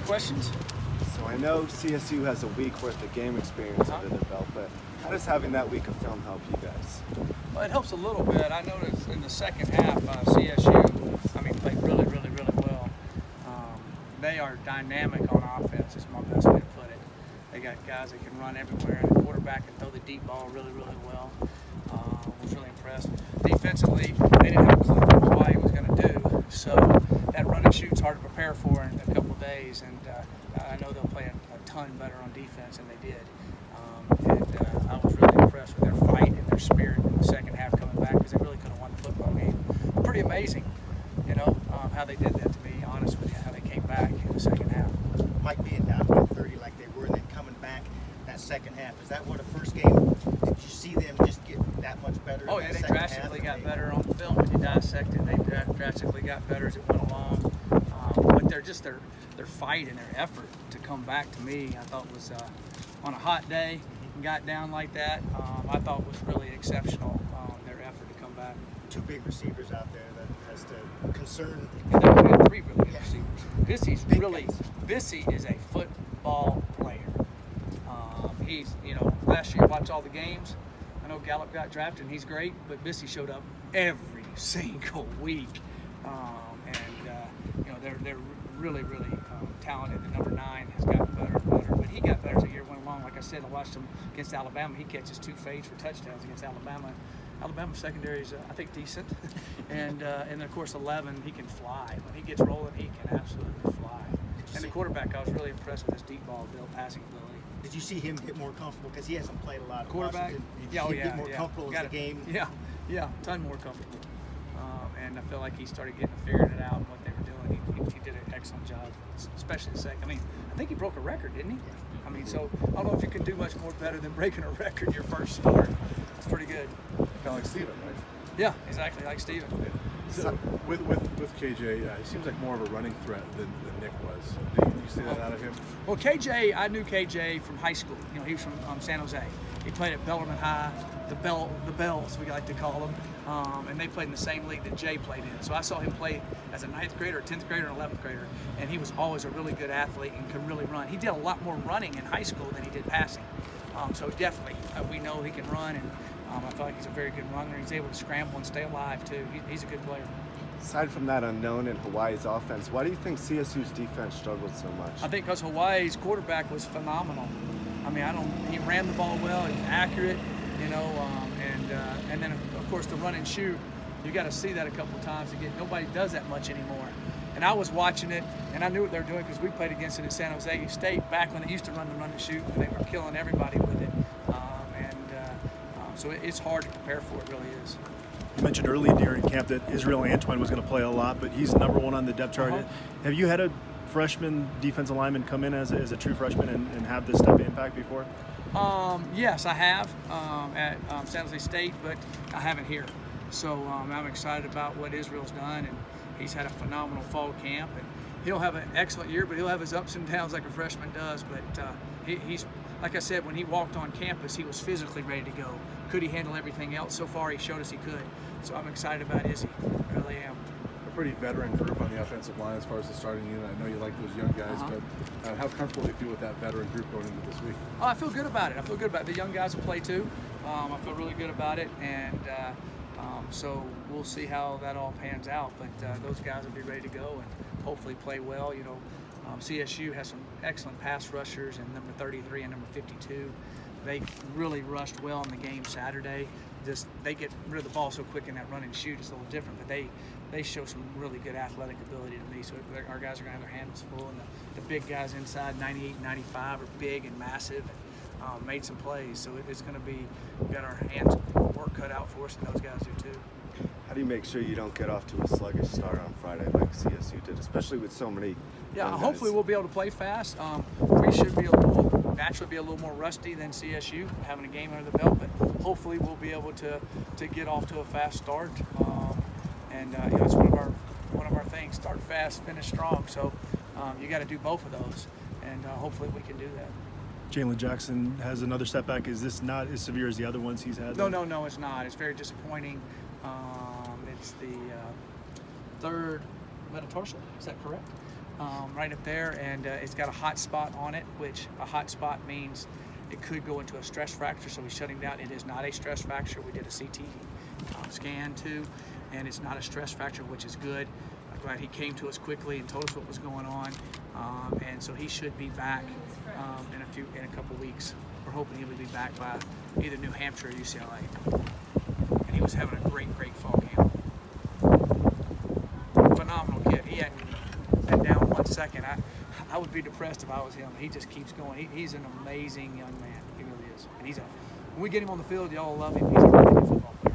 questions? So I know CSU has a week worth of game experience under their belt, but how does having that week of film help you guys? Well, it helps a little bit. I noticed in the second half, CSU, played really well. They are dynamic on offense, is my best way to put it. They got guys that can run everywhere, and the quarterback can throw the deep ball really well. Was really impressed. Defensively, they didn't have a clue what Hawaii was going to do, so that run and shoot's hard to prepare for in a couple of days, and I know they'll play a ton better on defense than they did. And I was really impressed with their fight and their spirit in the second half coming back, because they really could have won the football game. Pretty amazing, how they did that, to be honest with you, how they came back in the second half. Mike, being down by 30 like they were, and then coming back that second half, is that what the first game, did you see them just get that much better? Oh yeah, they drastically got better on the film. When you dissect it, they drastically got better as it went along. But their fight and their effort to come back, to me, I thought was on a hot day and got down like that. I thought was really exceptional. Their effort to come back. Two big receivers out there that has to concern. And then we had three really good receivers. Bissy is a football player. He's, last year watched all the games. I know Gallup got drafted and he's great, but Bissy showed up every single week. They're really talented. The number 9 has gotten better and better, but he got better as the year went along. Like I said, I watched him against Alabama. He catches 2 fades for touchdowns against Alabama. Alabama's secondary is, I think, decent, and of course 11, he can fly. When he gets rolling, he can absolutely fly. And the quarterback, I was really impressed with his deep ball passing ability. Did you see him get more comfortable, because he hasn't played a lot? Quarterback, Did he get more comfortable as the game? Yeah, a ton more comfortable. And I feel like he started figuring it out, what they were doing. He did an excellent job, especially the second. I think he broke a record, didn't he? So I don't know if you can do much more better than breaking a record your first start. It's pretty good. Kind of like Steven, right? Yeah, exactly like Steven. So with KJ, he seems like more of a running threat than Nick was. Do you see that out of him? Well, KJ, I knew KJ from high school. He was from San Jose. He played at Bellarmine High, the Bells, we like to call them, and they played in the same league that Jay played in. So I saw him play as a 9th grader, 10th grader, and 11th grader, and he was always a really good athlete and could really run. He did a lot more running in high school than he did passing. So definitely, we know he can run, and I feel like he's a very good runner. He's able to scramble and stay alive too. He's a good player. Aside from that unknown in Hawaii's offense, why do you think CSU's defense struggled so much? I think because Hawaii's quarterback was phenomenal. He ran the ball well, he was accurate, and then of course the run and shoot, you got to see that a couple of times again. Nobody does that much anymore. And I was watching it, and I knew what they were doing because we played against it at San Jose State back when they used to run the run and shoot, and they were killing everybody with it. So it's hard to prepare for, it really is. You mentioned early during camp that Israel Antwine was going to play a lot, but he's number 1 on the depth chart. Have you had a freshman defensive lineman come in as a true freshman and have this type of impact before? Yes, I have at San Jose State, but I haven't here. So I'm excited about what Israel's done, and he's had a phenomenal fall camp, and he'll have an excellent year, but he'll have his ups and downs like a freshman does. But he's, like I said, when he walked on campus, he was physically ready to go. Could he handle everything else? So far, he showed us he could. So I'm excited about Izzy. I really am. A pretty veteran group on the offensive line as far as the starting unit. I know you like those young guys, but how comfortable do you feel with that veteran group going into this week? Oh, I feel good about it. I feel good about it. The young guys will play too. I feel really good about it, and so we'll see how that all pans out. But those guys will be ready to go and hopefully play well. CSU has some excellent pass rushers, and number 33 and number 52. They really rushed well in the game Saturday. They get rid of the ball so quick in that run and shoot, it's a little different, but they show some really good athletic ability to me. So our guys are going to have their hands full, and the big guys inside 98, 95 are big and massive, and made some plays. So it's going to be, we've got our hands work cut out for us, and those guys do too. How do you make sure you don't get off to a sluggish start on Friday like CSU did, especially with so many young guys? Hopefully we'll be able to play fast. We should be naturally be a little more rusty than CSU, having a game under the belt, but hopefully we'll be able to get off to a fast start. It's one of our things: start fast, finish strong. So you got to do both of those, and hopefully we can do that. Jalen Jackson has another setback. Is this not as severe as the other ones he's had? No, it's not. It's very disappointing. It's the 3rd metatarsal. Is that correct? right up there, and it's got a hot spot on it, which a hot spot means it could go into a stress fracture, so we shut him down. It is not a stress fracture. We did a CT scan too, and it's not a stress fracture, which is good. I'm glad he came to us quickly and told us what was going on, and so he should be back in a couple weeks. We're hoping he'll be back by either New Hampshire or UCLA. And he was having a great fall camp. Phenomenal kid. He hadn't been down 1 second. I would be depressed if I was him. He just keeps going. He's an amazing young man. He really is. And when we get him on the field, y'all love him. He's a really good football player.